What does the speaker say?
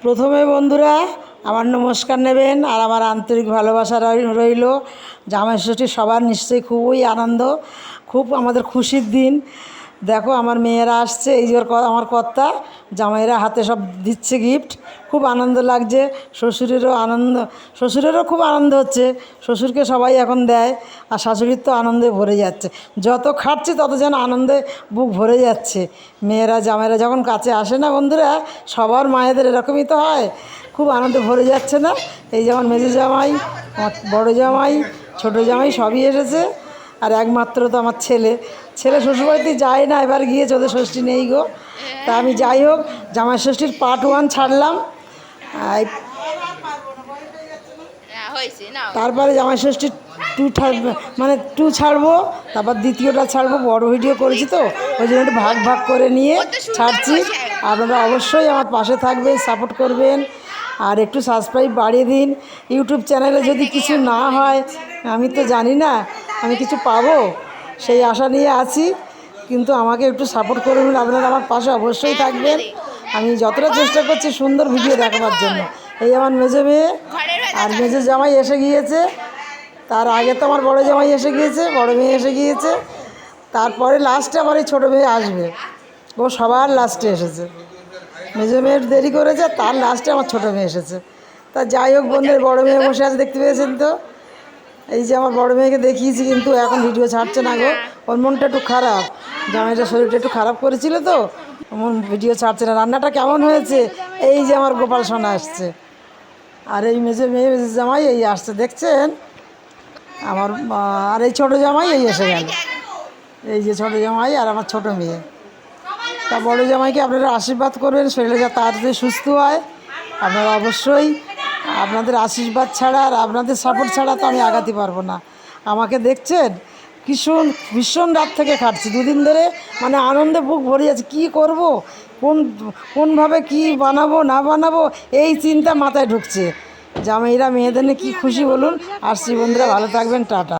প্রথমে বন্ধুরা আমার নমস্কার নেবেন আর আমার আন্তরিক ভালোবাসা রইল। জামাই ষষ্ঠী সবার নিশ্চয়ই খুবই আনন্দ, খুব আমাদের খুশির দিন। দেখো আমার মেয়েরা আসছে, এই যে আমার কর্তা জামাইরা হাতে সব দিচ্ছে গিফট, খুব আনন্দ লাগছে। শ্বশুরেরও খুব আনন্দ হচ্ছে, শ্বশুরকে সবাই এখন দেয় আর শাশুড়ির তো আনন্দে ভরে যাচ্ছে। যত খাচ্ছে তত যেন আনন্দে বুক ভরে যাচ্ছে। মেয়েরা জামাইরা যখন কাছে আসে না বন্ধুরা, সবার মায়েদের এরকমই তো হয়, খুব আনন্দে ভরে যাচ্ছে না। এই যেমন মেজো জামাই, আমার বড়ো জামাই, ছোটো জামাই সবই এসেছে। আর একমাত্র তো আমার ছেলে শ্বশুরবাড়িতে যায় না, এবার গিয়েছে, ওদের ষষ্ঠী নেই গো। তা আমি যাই হোক, জামাই ষষ্ঠীর পার্ট 1 ছাড়লাম, তারপরে জামাই ষষ্ঠীর 2 ছাড়বো, তারপর দ্বিতীয়টা ছাড়বো। বড় ভিডিও করেছি তো ওই জন্য একটু ভাগ ভাগ করে নিয়ে ছাড়ছি। আপনারা অবশ্যই আমার পাশে থাকবেন, সাপোর্ট করবেন আর একটু সাবস্ক্রাইব বাড়িয়ে দিন। ইউটিউব চ্যানেলে যদি কিছু না হয় আমি তো জানি না আমি কিছু পাবো, সেই আশা নিয়ে আছি, কিন্তু আমাকে একটু সাপোর্ট করবেন। আপনারা আমার পাশে অবশ্যই থাকবেন। আমি যতটা চেষ্টা করছি সুন্দর ভিডিও দেখাবার জন্য। এই আমার মেজো মেয়ে আর মেজো জামাই এসে গিয়েছে, তার আগে তো আমার বড় জামাই এসে গিয়েছে, বড় মেয়ে এসে গিয়েছে, তারপরে লাস্টে আমার এই ছোটো মেয়ে আসবে। ও সবার লাস্টে এসেছে, মেজো মেয়ের দেরি করেছে, তার লাস্টে আমার ছোটো মেয়ে এসেছে। তা যাই হোক বন্ধুর, বড় মেয়ে বসে আছে, দেখতে পেয়েছেন তো। এই যে আমার বড় মেয়েকে দেখিয়েছি, কিন্তু এখন ভিডিও ছাড়ছে না গো, ওর মনটা একটু খারাপ, জামাইটার শরীরটা একটু খারাপ করেছিল তো, মন ভিডিও ছাড়ছে না। রান্নাটা কেমন হয়েছে, এই যে আমার গোপাল সোনা আসছে, আর এই মেজো মেয়ে মেজো জামাই এই আসছে, দেখছেন আমার। আর এই ছোটো জামাই এই এসে গেল, এই যে ছোটো জামাই আর আমার ছোটো মেয়ে। তা বড়ো জামাইকে আপনারা আশীর্বাদ করবেন, শরীরে যা তাড়াতাড়ি সুস্থ হয়। আপনারা অবশ্যই, আপনাদের আশীর্বাদ ছাড়া আর আপনাদের সাপোর্ট ছাড়া তো আমি আগাতে পারবো না। আমাকে দেখছেন ভীষণ রাত থেকে খাটছি 2 দিন ধরে, মানে আনন্দে বুক ভরে যাচ্ছে। কী করবো, কোনভাবে কি বানাবো না বানাবো এই চিন্তা মাথায় ঢুকছে। জামাইরা মেয়েদের নিয়ে কী খুশি বলুন। আসছি বন্ধুরা, ভালো থাকবেন, টাটা।